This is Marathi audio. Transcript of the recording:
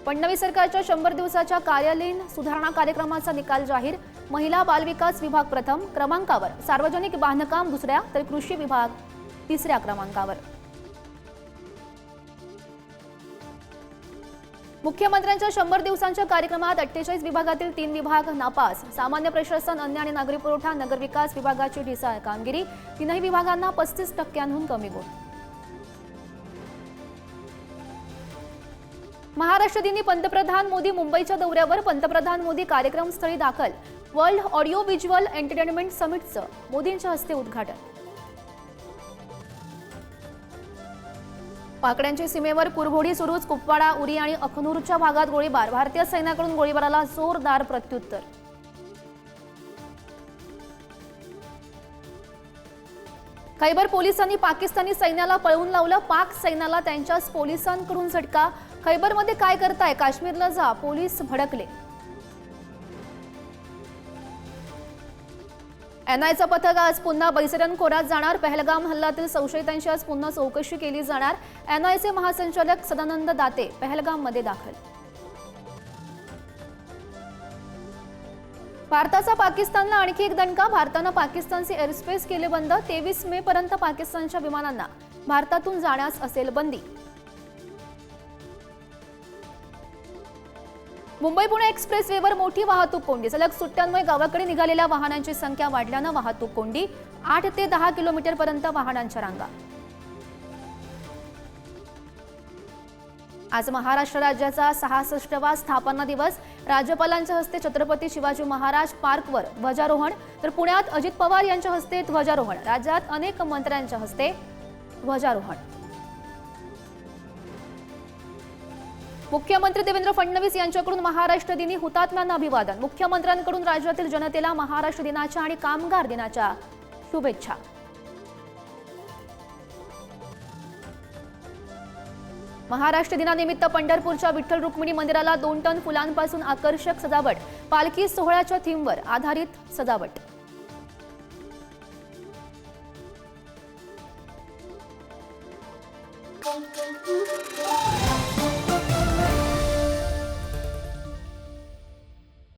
फडणवीस सरकारच्या 100 दिवसाच्या कार्यालयीन सुधारणा कार्यक्रमाचा निकाल जाहीर। महिला बालविकास विभाग प्रथम क्रमांकावर, सार्वजनिक बांधकाम दुसऱ्या तर कृषी विभाग तिसऱ्या क्रमांकावर। मुख्यमंत्र्यांच्या 100 दिवसांच्या कार्यक्रमात 48 विभागातील 3 विभाग नापास। सामान्य प्रशासन, अन्न आणि नागरी पुरवठा, नगरविकास विभागाची ढिसाळ कामगिरी। 3ही विभागांना 35% कमी गुण। महाराष्ट्र दिनी पंतप्रधान मोदी मुंबईच्या दौऱ्यावर। पंतप्रधान मोदी कार्यक्रमस्थळी दाखल। वर्ल्ड ऑडिओ व्हिज्युअल एंटरटेनमेंट समिटचं मोदींच्या हस्ते उद्घाटन। पाकड्यांची सीमेवर कुरघोडी सुरूच। कुपवाडा, उरी आणि अखनूरच्या भागात गोळीबार। भारतीय सैन्याकडून गोळीबाराला जोरदार प्रत्युत्तर। खैबर पोलिसांनी पाकिस्तानी सैन्याला पळवून लावलं। पाक सैन्याला त्यांच्याच पोलिसांकडून झटका। खैबरमध्ये काय करताय, काश्मीरला जा, पोलीस भडकले। एनआयचं पथक आज पुन्हा बैसरन खोऱ्यात जाणार। पहलगाम हल्ल्यातील संशयितांची आज पुन्हा चौकशी केली जाणार। एनआयचे महासंचालक सदानंद दाते पहलगाममध्ये दाखल। भारताचा पाकिस्तानला आणखी एक दणका। भारतानं पाकिस्तानचे एअरस्पेस केले बंद। 23 मे पर्यंत पाकिस्तानच्या विमानांना भारतातून जाण्यास असेल बंदी। मुंबई पुणे एक्सप्रेसवेवर मोठी वाहतूक कोंडी। सलग सुट्ट्यांमुळे गावाकडे निघालेल्या वाहनांची संख्या वाढल्यानं वाहतूक कोंडी। 8 ते 10 किलोमीटरपर्यंत वाहनांच्या रांगा। आज महाराष्ट्र राज्याचा 66वा स्थापना दिवस। राज्यपालांच्या हस्ते छत्रपती शिवाजी महाराज पार्कवर ध्वजारोहण, तर पुण्यात अजित पवार यांच्या हस्ते ध्वजारोहण। राज्यात अनेक मंत्र्यांच्या हस्ते ध्वजारोहण। मुख्यमंत्री देवेंद्र फडणवीस यांच्याकडून महाराष्ट्र दिनी हुतात्म्यांना अभिवादन। मुख्यमंत्र्यांकडून राज्यातील जनतेला महाराष्ट्र दिनाच्या आणि कामगार दिनाच्या शुभेच्छा। महाराष्ट्र दिनानिमित्त पंढरपूरच्या विठ्ठल रुक्मिणी मंदिराला 2 टन फुलांपासून आकर्षक सजावट। पालखी सोहळ्याच्या थीमवर आधारित सजावट।